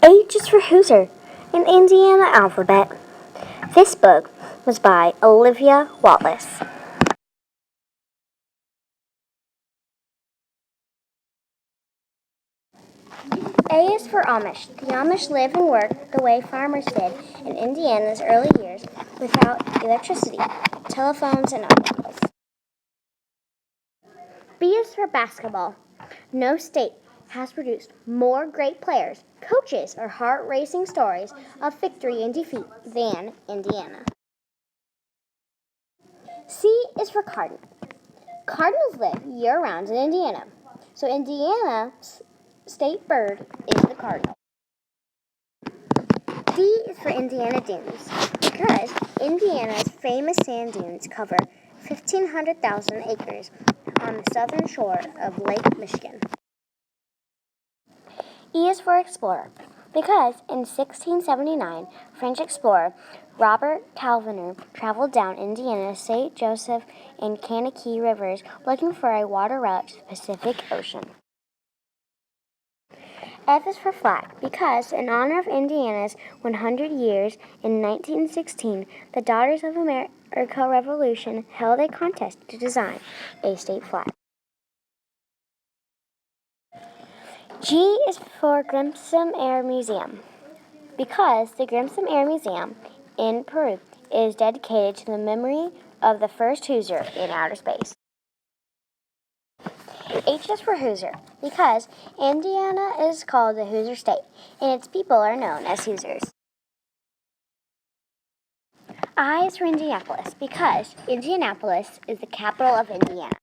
H is for Hoosier, an Indiana alphabet. This book was by Olivia Wallace. A is for Amish. The Amish live and work the way farmers did in Indiana's early years without electricity, telephones, and automobiles. B is for basketball. No state has produced more great players, coaches, or heart-racing stories of victory and defeat than Indiana. C is for Cardinal. Cardinals live year-round in Indiana, so Indiana's state bird is the cardinal. D is for Indiana Dunes, because Indiana's famous sand dunes cover 1,500,000 acres on the southern shore of Lake Michigan. E is for Explorer, because in 1679, French explorer Robert Calviner traveled down Indiana's St. Joseph and Kankakee rivers looking for a water route to the Pacific Ocean. F is for Flag, because in honor of Indiana's 100 years in 1916, the Daughters of America Revolution held a contest to design a state flag. G is for Grissom Air Museum, because the Grissom Air Museum in Peru is dedicated to the memory of the first Hoosier in outer space. H is for Hoosier, because Indiana is called the Hoosier State, and its people are known as Hoosiers. I is for Indianapolis, because Indianapolis is the capital of Indiana.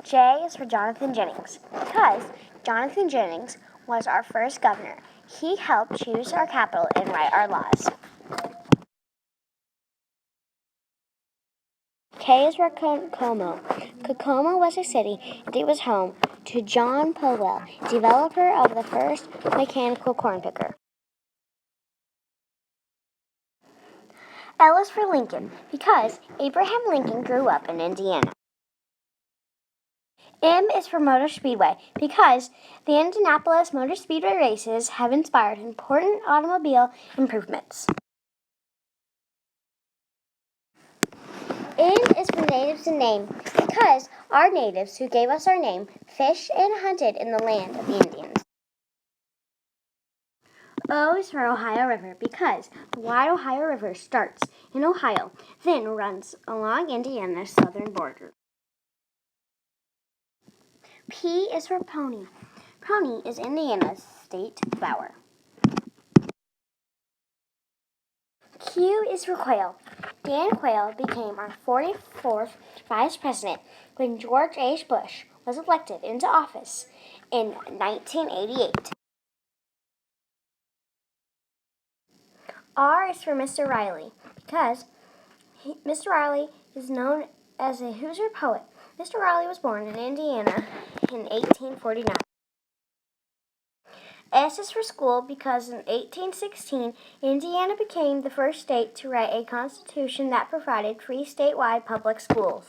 J is for Jonathan Jennings, because Jonathan Jennings was our first governor. He helped choose our capital and write our laws. K is for Kokomo. Kokomo was a city, and it was home to John Powell, developer of the first mechanical corn picker. L is for Lincoln, because Abraham Lincoln grew up in Indiana. M is for Motor Speedway, because the Indianapolis Motor Speedway races have inspired important automobile improvements. N is for natives and name, because our natives who gave us our name fished and hunted in the land of the Indians. O is for Ohio River, because the wide Ohio River starts in Ohio, then runs along Indiana's southern border. P is for Pony. Pony is Indiana's state flower. Q is for Quail. Dan Quayle became our 44th vice president when George H. Bush was elected into office in 1988. R is for Mr. Riley, because Mr. Riley is known as a Hoosier poet. Mr. Riley was born in Indiana in 1849. S is for school, because in 1816, Indiana became the first state to write a constitution that provided free statewide public schools.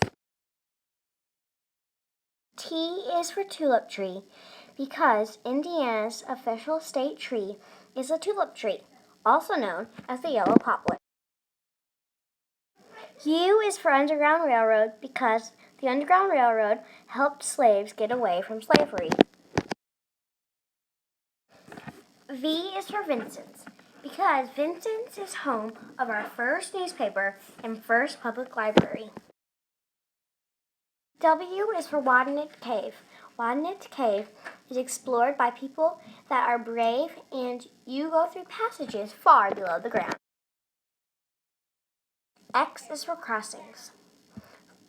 T is for tulip tree, because Indiana's official state tree is a tulip tree, also known as the yellow poplar. U is for Underground Railroad, because the Underground Railroad helped slaves get away from slavery. V is for Vincent's, because Vincent's is home of our first newspaper and first public library. W is for Wyandotte Cave. Wyandotte Cave is explored by people that are brave, and you go through passages far below the ground. X is for Crossings.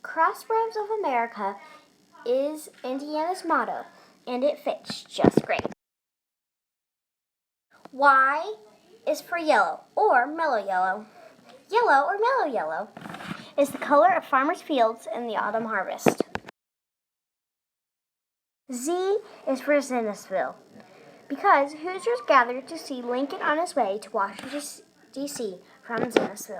Crossroads of America is Indiana's motto, and it fits just great. Y is for Yellow or Mellow Yellow. Yellow or Mellow Yellow is the color of farmers' fields in the autumn harvest. Z is for Zennisville, because Hoosiers gathered to see Lincoln on his way to Washington, D.C. from Zennisville.